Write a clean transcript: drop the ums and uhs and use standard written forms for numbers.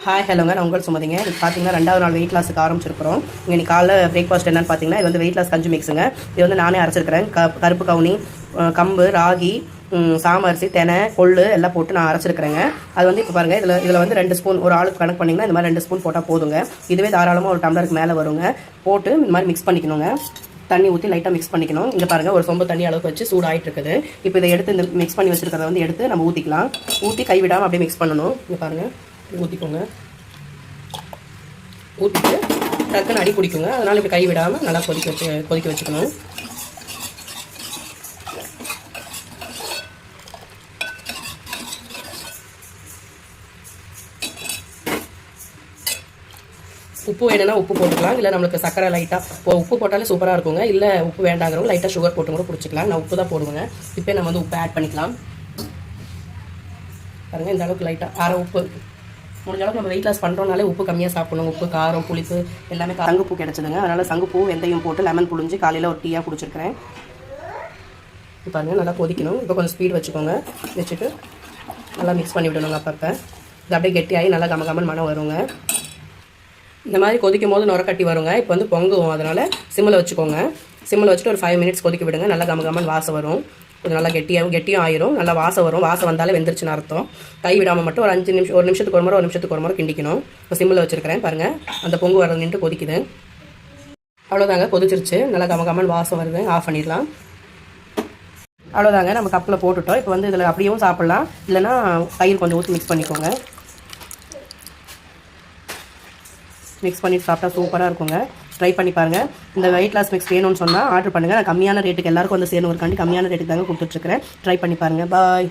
Hi ஹலோங்க, நான் உங்கள் சுமதிங்க. இது பார்த்தீங்கன்னா 2வது நாள் வெயிட் லாஸுக்கு ஆரம்பிச்சிருக்கிறோம். இன்னைக்கு காலைல பிரேக்ஃபாஸ்ட் என்னன்னு பார்த்தீங்கன்னா, இது வந்து வெயிட் லாஸ் கஞ்சி மிக்ஸுங்க. இது வந்து நானே அரைச்சிருக்கிறேன். கருப்பு கவுனி, கம்பு, ராகி, சாமரிசி, தெனை, கொள்ளு எல்லாம் போட்டு நான் அரைச்சிருக்கிறேங்க. அது வந்து இப்போ பாருங்கள், இதில் வந்து 2 ஸ்பூன், ஒரு ஆளுக்கு கணக்கு பண்ணிங்கன்னா இந்த மாதிரி 2 ஸ்பூன் போட்டால் போதுங்க. இதுவே தாராளமாக ஒரு டம்ளருக்கு மேலே வருங்க. போட்டு இந்த மாதிரி மிக்ஸ் பண்ணிக்கணுங்க. தண்ணி ஊற்றி லைட்டாக மிக்ஸ் பண்ணிக்கணும். இங்கே பாருங்கள், ஒரு சொம்பு தண்ணி அளவுக்கு வச்சு சூடாகிட்டு இருக்குது. இப்போ இதை எடுத்து இந்த மிக்ஸ் பண்ணி வச்சுருக்கிறத வந்து எடுத்து நம்ம ஊற்றிக்கலாம். ஊற்றி கைவிடாமல் அப்படியே மிக்ஸ் பண்ணணும். இங்கே பாருங்கள், ஊற்றிக்கோங்க. ஊற்றிட்டு டக்குன்னு அடி பிடிக்குங்க. அதனால் இப்படி கை விடாமல் நல்லா கொதிக்க வச்சுக்கணும். உப்பு வேணும்னா உப்பு போட்டுக்கலாம். இல்லை நம்மளுக்கு சக்கரை லைட்டாக உப்பு போட்டாலே சூப்பராக இருக்குங்க. இல்லை உப்பு வேண்டாங்கிறவங்க லைட்டாக சுகர் போட்டு கூட குடிச்சிக்கலாம். நான் உப்பு தான் போடுவேங்க. இப்போ நம்ம வந்து உப்பு ஆட் பண்ணிக்கலாம். பாருங்கள், இந்த அளவுக்கு லைட்டாக அரை உப்பு. முடிஞ்ச அளவுக்கு நம்ம வெயிட் லாஸ் பண்ணுறோம்னாலே உப்பு கம்மியாக சாப்பிடணும். உப்பு, காரம், புளிப்பு எல்லாமே சங்குப்பூ கிடச்சிதுங்க. அதனால் சங்குப்பூ, வெந்தயம் போட்டு லெமன் புழிஞ்சு காலையில் ஒரு டீயாக குடிச்சிருக்கிறேன். இப்போ பாருங்கள், நல்லா கொதிக்கணும். இப்போ கொஞ்சம் ஸ்பீட் வச்சுக்கோங்க. வச்சுட்டு நல்லா மிக்ஸ் பண்ணி விடணுங்க. அப்பப்போ இது அப்படியே கெட்டியாகி நல்லா கமகமன் மனம் வருங்க. இந்த மாதிரி கொதிக்கும் போது நுரக்கட்டி வருங்க. இப்போ வந்து பொங்குவோம். அதனால் சிம்மில் வச்சுக்கோங்க. சிம்மில் வச்சுட்டு ஒரு 5 மினிட்ஸ் கொதிக்க விடுங்க. நல்லா கமகமன் வாசம் வரும். இது நல்லா கெட்டியும் ஆயிரும். நல்லா வாசம் வரும். வாசம் வந்தாலே வெந்துருச்சுன்னு அர்த்தம். கை விடாமல் மட்டும் ஒரு 5 நிமிஷம், ஒரு நிமிஷத்துக்கு ஒரு முறை கிண்டிக்கணும். இப்போ சிம்மில் வச்சுருக்கிறேன். பாருங்கள், அந்த பொங்கு வர நின்று கொதிக்குது. அவ்வளோதாங்க, கொதிச்சிருச்சு. நல்லா கமகமன் வாசம் வருது. ஆஃப் பண்ணிடலாம். அவ்வளோதாங்க, நம்ம கப்பில் போட்டுட்டோம். இப்போ வந்து இதில் அப்படியும் சாப்பிட்லாம். இல்லைனா தயிர் கொஞ்சம் ஊற்றி மிக்ஸ் பண்ணிக்கோங்க. மிக்ஸ் பண்ணிட்டு சாப்பிட்டா சூப்பராக இருக்குங்க. ட்ரை பண்ணி பாருங்கள். இந்த வெயிட் லாஸ் மிக்ஸ் வேணும்னு சொன்னால் ஆர்டர் பண்ணுங்கள். நான் கம்மியான ரேட்டுக்கு எல்லாருக்கும் வந்து சேரணும். ஒரு கம்மியான ரேட்டுக்கு தாங்க கொடுத்துட்ருக்கிறேன். ட்ரை பண்ணி பாருங்கள். பாய்.